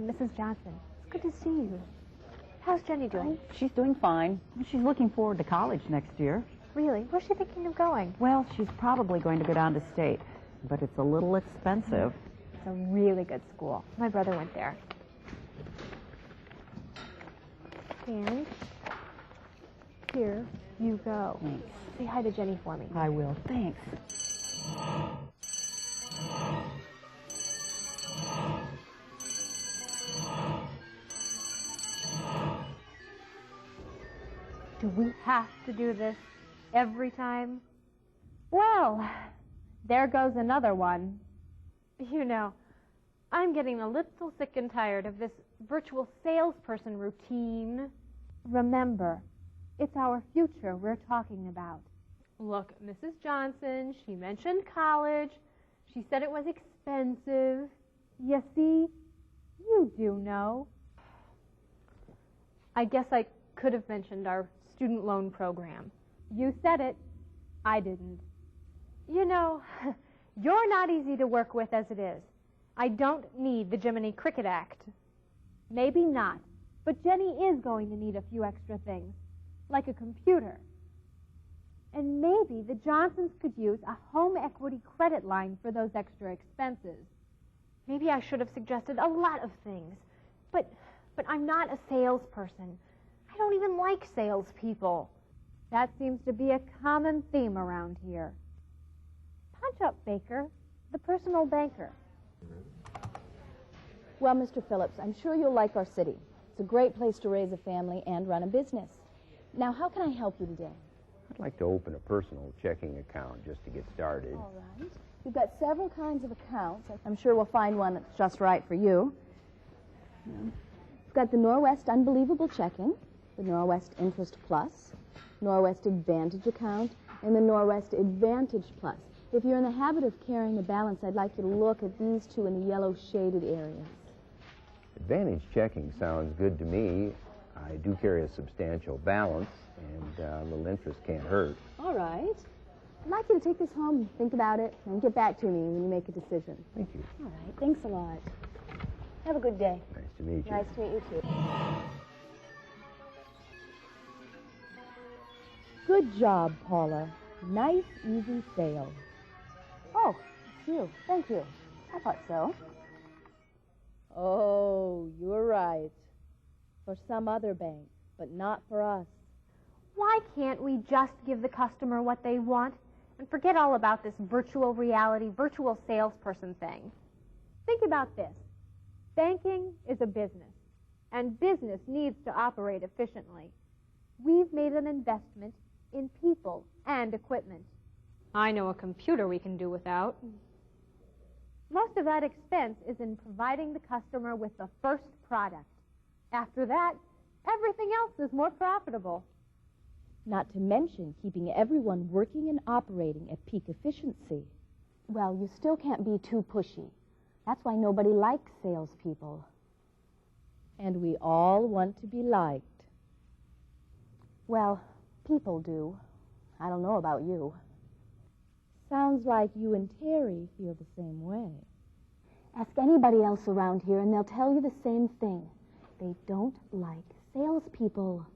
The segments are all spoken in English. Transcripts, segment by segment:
Mrs. Johnson. It's good to see you. How's Jenny doing? She's doing fine. She's looking forward to college next year. Really? Where's she thinking of going? Well, she's probably going to go down to state, but it's a little expensive. It's a really good school. My brother went there. And here you go. Thanks. Say hi to Jenny for me. I will. Thanks. Do we have to do this every time? Well, there goes another one. You know, I'm getting a little sick and tired of this virtual salesperson routine. Remember, it's our future we're talking about. Look, Mrs. Johnson, she mentioned college. She said it was expensive. You see, you do know. I guess I could have mentioned our student loan program. You said it. I didn't. You know, you're not easy to work with as it is. I don't need the Jiminy Cricket Act. Maybe not, but Jenny is going to need a few extra things, like a computer. And maybe the Johnsons could use a home equity credit line for those extra expenses. Maybe I should have suggested a lot of things, but I'm not a salesperson. I don't even like salespeople. That seems to be a common theme around here. Punch up, Baker, the personal banker. Well, Mr. Phillips, I'm sure you'll like our city. It's a great place to raise a family and run a business. Now, how can I help you today? I'd like to open a personal checking account just to get started. All right. We've got several kinds of accounts. I'm sure we'll find one that's just right for you. We've got the Norwest Unbelievable Checking, the Norwest Interest Plus, Norwest Advantage Account, and the Norwest Advantage Plus. If you're in the habit of carrying a balance, I'd like you to look at these two in the yellow shaded areas. Advantage checking sounds good to me. I do carry a substantial balance, and a little interest can't hurt. All right. I'd like you to take this home, think about it, and get back to me when you make a decision. Thank you. All right. Thanks a lot. Have a good day. Nice to meet you. Nice to meet you, too. Good job, Paula. Nice, easy sale. Oh, it's you. Thank you. I thought so. Oh, you're right. For some other bank, but not for us. Why can't we just give the customer what they want and forget all about this virtual reality, virtual salesperson thing? Think about this. Banking is a business, and business needs to operate efficiently. We've made an investment in people and equipment. I know a computer we can do without. Most of that expense is in providing the customer with the first product. After that, everything else is more profitable. Not to mention keeping everyone working and operating at peak efficiency. Well, you still can't be too pushy. That's why nobody likes salespeople. And we all want to be liked. Well, people do. I don't know about you. Sounds like you and Terry feel the same way. Ask anybody else around here and they'll tell you the same thing. They don't like salespeople.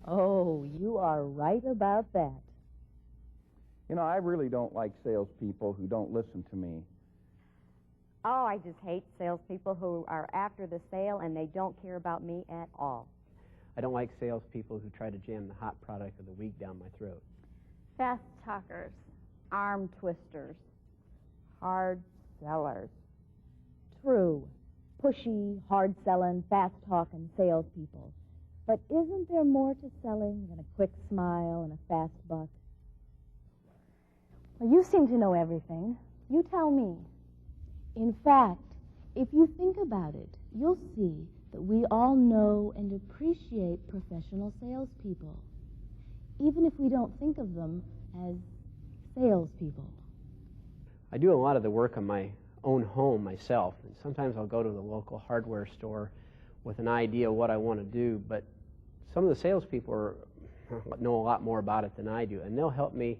Oh, you are right about that. You know, I really don't like salespeople who don't listen to me. Oh, I just hate salespeople who are after the sale and they don't care about me at all. I don't like salespeople who try to jam the hot product of the week down my throat. Fast talkers, arm twisters, hard sellers. True. Pushy, hard-selling, fast-talking salespeople. But isn't there more to selling than a quick smile and a fast buck? Well, you seem to know everything. You tell me. In fact, if you think about it, you'll see that we all know and appreciate professional salespeople, even if we don't think of them as salespeople. I do a lot of the work on my own home myself, and sometimes I'll go to the local hardware store with an idea of what I want to do, but some of the salespeople know a lot more about it than I do, and they'll help me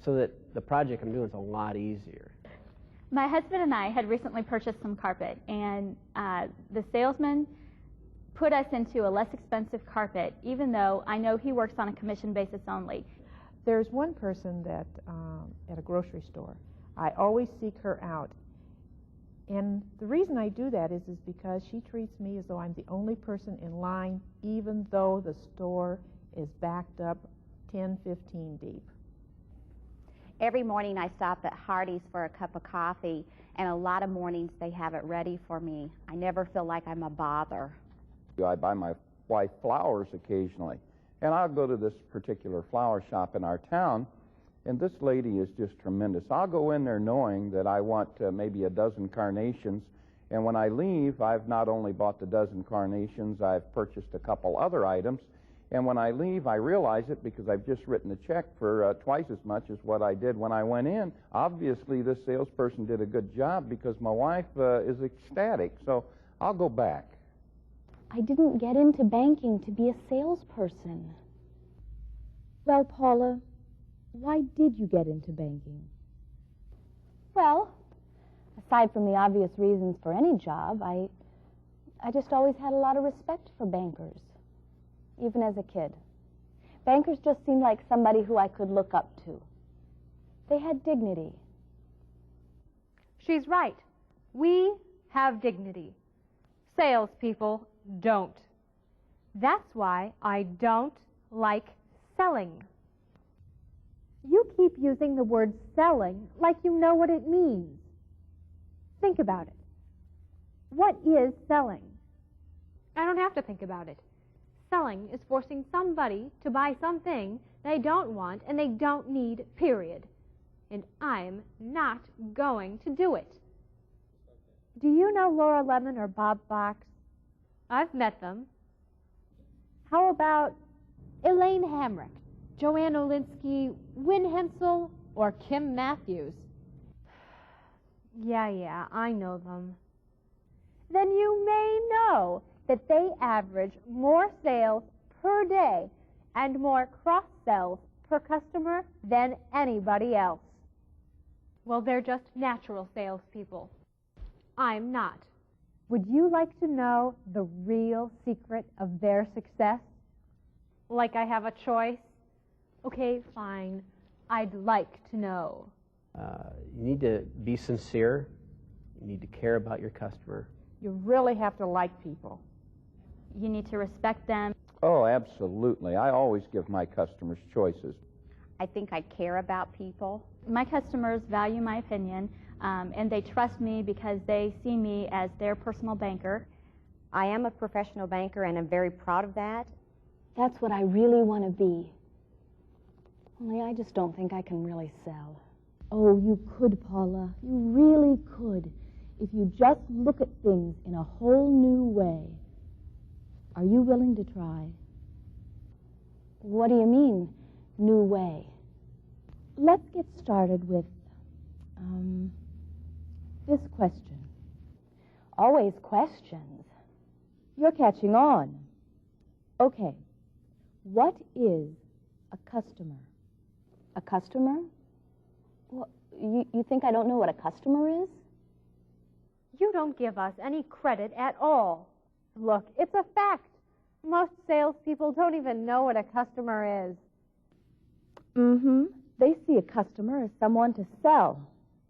so that the project I'm doing is a lot easier. My husband and I had recently purchased some carpet, and the salesman put us into a less expensive carpet, even though I know he works on a commission basis only. There's one person that, at a grocery store, I always seek her out. And the reason I do that is because she treats me as though I'm the only person in line, even though the store is backed up 10, 15 deep. Every morning I stop at Hardee's for a cup of coffee, and a lot of mornings they have it ready for me. I never feel like I'm a bother. I buy my wife flowers occasionally, and I'll go to this particular flower shop in our town, and this lady is just tremendous. I'll go in there knowing that I want maybe a dozen carnations, and when I leave, I've not only bought the dozen carnations, I've purchased a couple other items, and when I leave, I realize it because I've just written a check for twice as much as what I did when I went in. Obviously, this salesperson did a good job because my wife is ecstatic, so I'll go back. I didn't get into banking to be a salesperson. Well, Paula, why did you get into banking? Well, aside from the obvious reasons for any job, I just always had a lot of respect for bankers, even as a kid. Bankers just seemed like somebody who I could look up to. They had dignity. She's right. We have dignity. Salespeople don't. That's why I don't like selling. You keep using the word selling like you know what it means. Think about it. What is selling? I don't have to think about it. Selling is forcing somebody to buy something they don't want and they don't need, period. And I'm not going to do it. Do you know Laura Lemon or Bob Fox? I've met them. How about Elaine Hamrick, Joanne Olinsky, Win Hensel, or Kim Matthews? Yeah, I know them. Then you may know that they average more sales per day and more cross-sells per customer than anybody else. Well, they're just natural salespeople. I'm not. Would you like to know the real secret of their success? Like I have a choice? Okay, fine. I'd like to know. You need to be sincere. You need to care about your customer. You really have to like people. You need to respect them. Oh, absolutely. I always give my customers choices. I think I care about people. My customers value my opinion, and they trust me because they see me as their personal banker. I am a professional banker, and I'm very proud of that. That's what I really want to be. Only I just don't think I can really sell. Oh, you could, Paula. You really could. If you just look at things in a whole new way. Are you willing to try? What do you mean, new way? Let's get started with this question. Always questions. You're catching on. Okay. What is a customer? A customer? Well, you think I don't know what a customer is? You don't give us any credit at all. Look, it's a fact. Most salespeople don't even know what a customer is. Mm-hmm. They see a customer as someone to sell.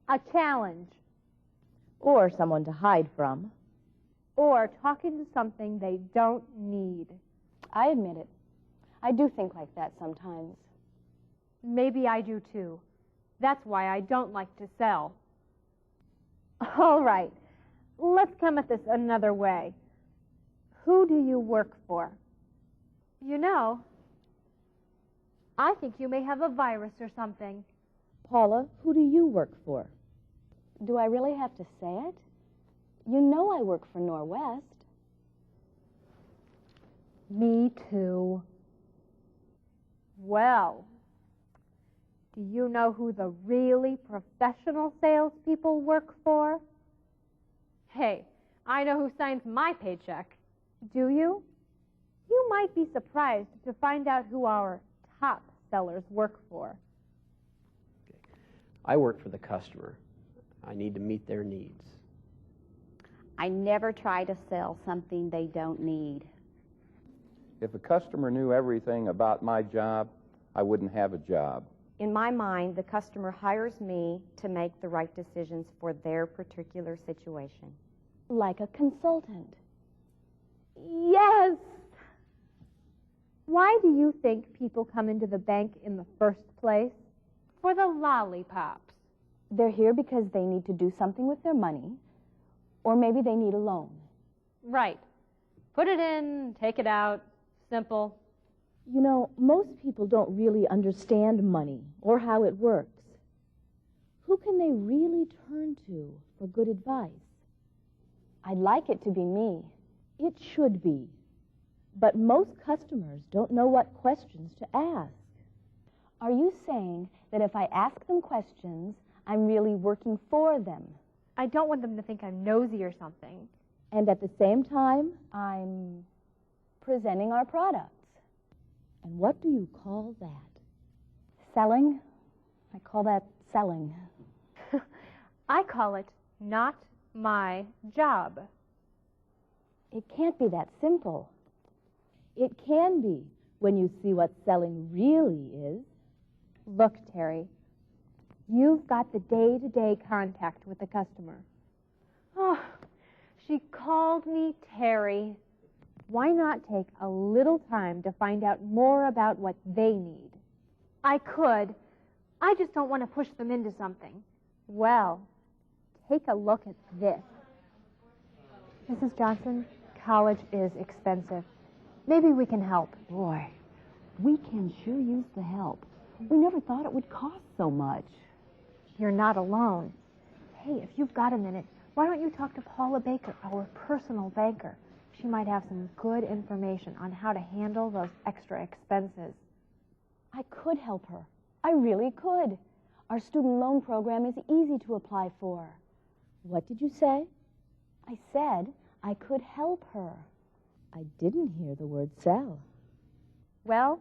A challenge. Or someone to hide from. Or talking to something they don't need. I admit it. I do think like that sometimes. Maybe I do too. That's why I don't like to sell. All right. Let's come at this another way. Who do you work for? You know, I think you may have a virus or something. Paula, who do you work for? Do I really have to say it? You know I work for Norwest. Me too. Well, do you know who the really professional salespeople work for? Hey, I know who signs my paycheck. Do you? You might be surprised to find out who our top sellers work for. I work for the customer. I need to meet their needs. I never try to sell something they don't need. If a customer knew everything about my job, I wouldn't have a job. In my mind, the customer hires me to make the right decisions for their particular situation. Like a consultant. Yes! Why do you think people come into the bank in the first place? For the lollipops. They're here because they need to do something with their money, or maybe they need a loan. Right. Put it in, take it out. Simple. You know, most people don't really understand money or how it works. Who can they really turn to for good advice? I'd like it to be me. It should be. But most customers don't know what questions to ask. Are you saying that if I ask them questions, I'm really working for them? I don't want them to think I'm nosy or something. And at the same time, I'm presenting our products. And what do you call that? Selling? I call that selling. I call it not my job. It can't be that simple. It can be when you see what selling really is. Look, Terry, you've got the day-to-day contact with the customer. Oh, she called me Terry. Why not take a little time to find out more about what they need? I could. I just don't want to push them into something. Well, take a look at this. Mrs. Johnson, college is expensive. Maybe we can help. Boy, we can sure use the help. We never thought it would cost so much. You're not alone. Hey, if you've got a minute, why don't you talk to Paula Baker, our personal banker? She might have some good information on how to handle those extra expenses. I could help her. I really could. Our student loan program is easy to apply for. What did you say? I said I could help her. I didn't hear the word sell. Well,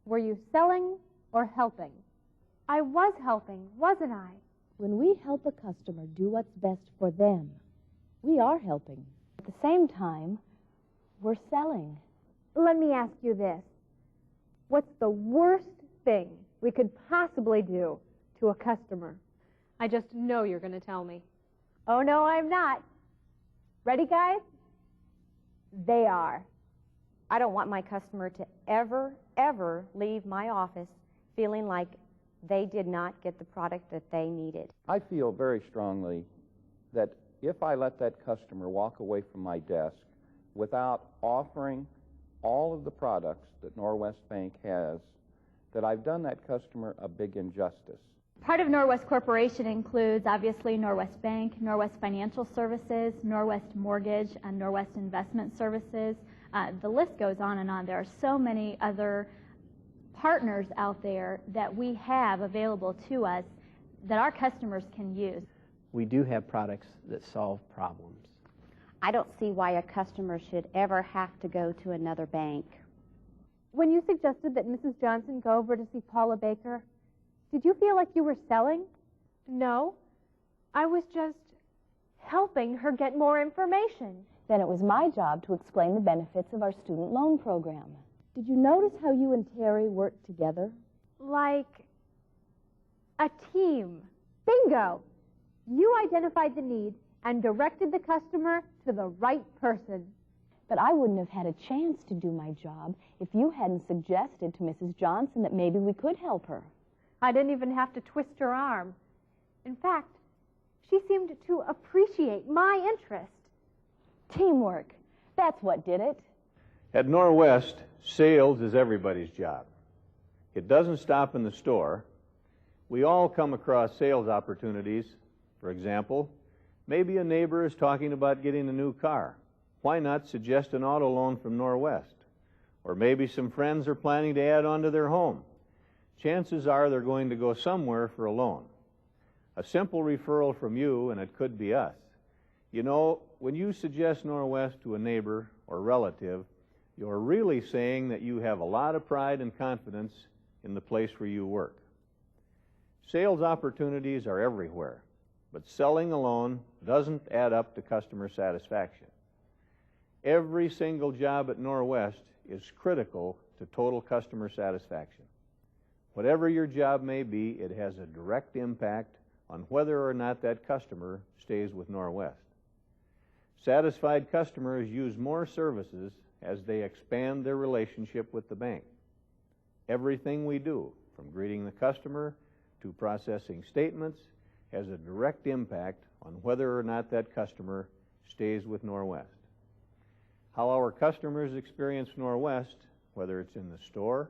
were you selling or helping? I was helping, wasn't I? When we help a customer do what's best for them, we are helping. At the same time, we're selling. Let me ask you this. What's the worst thing we could possibly do to a customer? I just know you're going to tell me. Oh, no, I'm not. Ready, guys? They are. I don't want my customer to ever leave my office feeling like they did not get the product that they needed. I feel very strongly that if I let that customer walk away from my desk without offering all of the products that Norwest Bank has, that I've done that customer a big injustice. Part of Norwest Corporation includes, obviously, Norwest Bank, Norwest Financial Services, Norwest Mortgage, and Norwest Investment Services. The list goes on and on. There are so many other partners out there that we have available to us that our customers can use. We do have products that solve problems. I don't see why a customer should ever have to go to another bank. When you suggested that Mrs. Johnson go over to see Paula Baker, did you feel like you were selling? No. I was just helping her get more information. Then it was my job to explain the benefits of our student loan program. Did you notice how you and Terry worked together? Like a team. Bingo! You identified the need and directed the customer to the right person. But I wouldn't have had a chance to do my job if you hadn't suggested to Mrs. Johnson that maybe we could help her. I didn't even have to twist her arm. In fact, she seemed to appreciate my interest. Teamwork. That's what did it. At Norwest, sales is everybody's job. It doesn't stop in the store. We all come across sales opportunities. For example, maybe a neighbor is talking about getting a new car. Why not suggest an auto loan from Norwest? Or maybe some friends are planning to add on to their home. Chances are they're going to go somewhere for a loan. A simple referral from you, and it could be us. You know, when you suggest Norwest to a neighbor or relative, you're really saying that you have a lot of pride and confidence in the place where you work. Sales opportunities are everywhere. but selling alone doesn't add up to customer satisfaction. Every single job at Norwest is critical to total customer satisfaction. Whatever your job may be, it has a direct impact on whether or not that customer stays with Norwest. Satisfied customers use more services as they expand their relationship with the bank. Everything we do, from greeting the customer to processing statements, has a direct impact on whether or not that customer stays with Norwest. How our customers experience Norwest, whether it's in the store,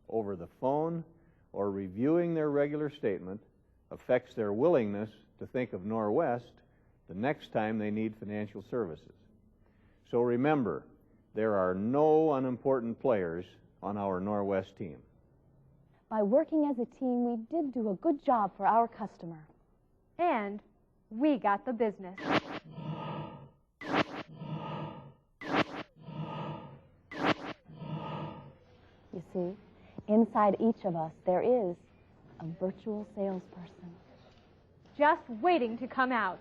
over the phone, or reviewing their regular statement, affects their willingness to think of Norwest the next time they need financial services. So remember, there are no unimportant players on our Norwest team. By working as a team, we did do a good job for our customer. And we got the business. You see, inside each of us, there is a virtual salesperson. Just waiting to come out.